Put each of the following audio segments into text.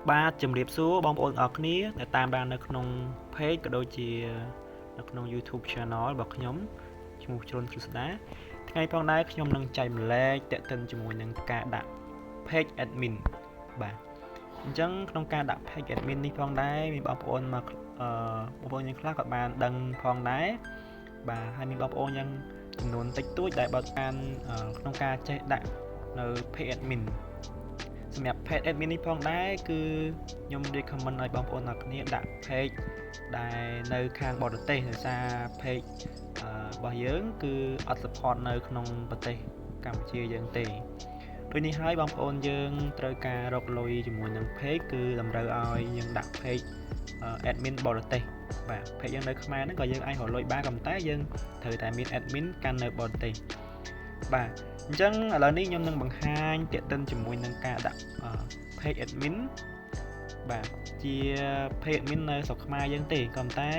បាទជំរាបសួរបងប្អូនអរគ្នាដែលតាមដាននៅក្នុង page ក៏ដូចជានៅក្នុង YouTube Channel របស់ខ្ញុំឈ្មោះជ្រុនទ្រឹស្ដាថ្ងៃផងដែរខ្ញុំនឹងចែកម្លែកតេតិនជាមួយនឹងការដាក់ page admin បាទអញ្ចឹងក្នុងការដាក់ page admin នេះផងដែរមានបងប្អូនមកបងប្អូនយើងខ្លះក៏បានដឹងផងដែរបាទហើយមានបងប្អូនយ៉ាងចំនួនតិចតួចដែលបើកអានក្នុងការចេះដាក់នៅ page admin សម្រាប់ page admin នេះផងដែរគឺខ្ញុំ recommend ឲ្យបងប្អូនអ្នកគ្នាដាក់ page ដែលនៅខាងបរទេសដោយសារ page របស់យើងគឺអត់ support នៅក្នុងប្រទេសកម្ពុជាយើងទេដូចនេះហើយបងប្អូនយើងត្រូវការរកលុយជាមួយនឹង page គឺតម្រូវឲ្យយើងដាក់ page admin បរទេសបាទ page យើងនៅខ្មែរហ្នឹងក៏យើងអាចរកលុយបានប៉ុន្តែយើងត្រូវតែមាន admin កាន់នៅបរទេសបាទអញ្ចឹងឥឡូវនេះខ្ញុំនឹងបង្ហាញទាក់ទិនជាមួយនឹងការដាក់ page admin បាទជា page admin នៅស្រុកខ្មែរយើងទេក៏ប៉ុន្តែ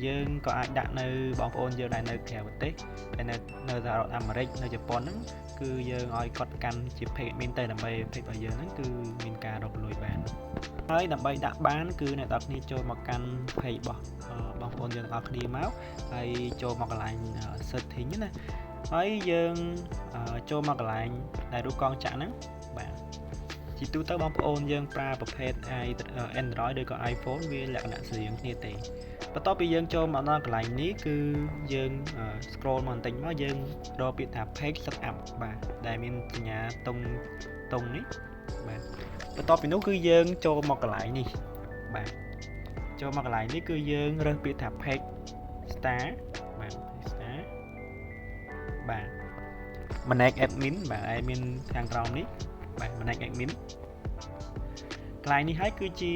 យើងក៏អាចដាក់នៅបងប្អូនយើងដែលនៅក្រៅប្រទេសដែលនៅសហរដ្ឋអាមេរិកនៅជប៉ុនហ្នឹងគឺយើងឲ្យគាត់កាន់ជា page admin ទៅដើម្បី page របស់យើងហ្នឹងគឺមានការរកលុយបានហើយដើម្បីដាក់បានគឺអ្នកទាំងអស់គ្នាចូលមកកាន់ page របស់បងប្អូនយើងទាំងអស់គ្នាមកហើយចូលមកកន្លែង setting ណាហើយយើងចូលមកកន្លែងដែលរូបកងចាក់ហ្នឹងបាទជាទូទៅបងប្អូនយើងប្រើប្រភេទ Android ឬក៏ iPhone វាលក្ខណៈស្រៀងគ្នាទេបន្ទាប់ពីយើងចូលមកដល់កន្លែងនេះគឺយើង scroll មកបន្តិចមកយើងរកពាក្យថា page setup បាទដែលមានសញ្ញាតុងនេះបាទបន្ទាប់ពីនោះគឺយើងចូលមកកន្លែងនេះបាទចូលមកកន្លែងនេះគឺយើងរើសពាក្យថា page start បាទ start បាទ manage admin បាទឯមានខាងក្រោមនេះបាទ manage admin កន្លែងនេះហើយគឺជា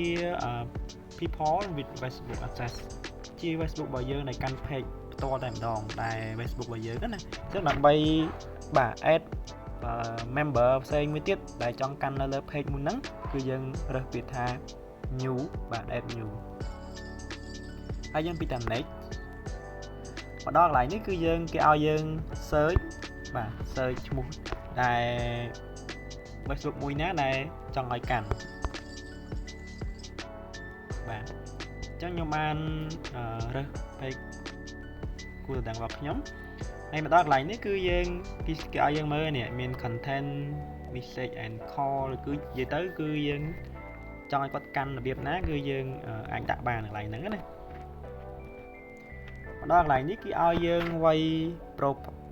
people with Facebook access ជា Facebook របស់យើងដែលកាន់ page ផ្ទាល់តែម្ដងដែល Facebook របស់យើងណាអញ្ចឹងដើម្បីបាទ add member ផ្សេងមួយទៀតដែលចង់កាន់នៅលើ page មួយហ្នឹងគឺយើងរើសពាក្យថា new បាទ add new ហើយយើងពីតាម next មកដល់កន្លែងនេះគឺយើងគេឲ្យយើង search បាទ search ឈ្មោះដែល Facebook មួយណាដែលចង់ឲ្យកាន់បាទអញ្ចឹងខ្ញុំបានរើស page គួរទាំងរបស់ខ្ញុំហើយមកដល់កន្លែងនេះគឺយើងគេឲ្យយើងមើលនេះមាន content message and call គឺនិយាយទៅគឺយើងចង់ឲ្យគាត់កាន់របៀបណាគឺយើងអាចដាក់បានកន្លែងហ្នឹងណាមកដល់កន្លែងនេះគេឲ្យយើងវាយ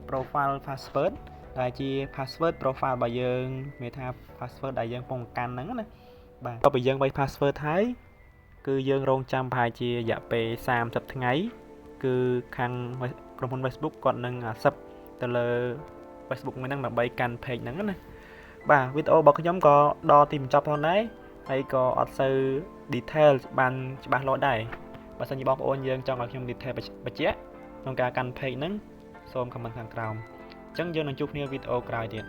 profile password ដែលជា password profile របស់យើងមានថា password ដែលយើងកំពុងកាន់ហ្នឹងណាបាទដល់ពេលយើងវាយ password ហើយគឺយើងរងចាំប្រហែលជារយៈពេល30ថ្ងៃគឺខាងក្រុមហ៊ុន Facebook គាត់នឹង accept ទៅលើ Facebook មួយហ្នឹងដើម្បីកាន់ page ហ្នឹងណាបាទវីដេអូរបស់ខ្ញុំក៏ដល់ទីបញ្ចប់ផងដែរហើយក៏អត់សូវ detail បានច្បាស់លាស់ដែរបើសិនជាបងប្អូនយើងចង់ឲ្យខ្ញុំ detail បញ្ជាក់ក្នុងការកាន់ page ហ្នឹងសូម comment ខាងក្រោមអញ្ចឹងយើងនឹងជួបគ្នាវីដេអូក្រោយទៀត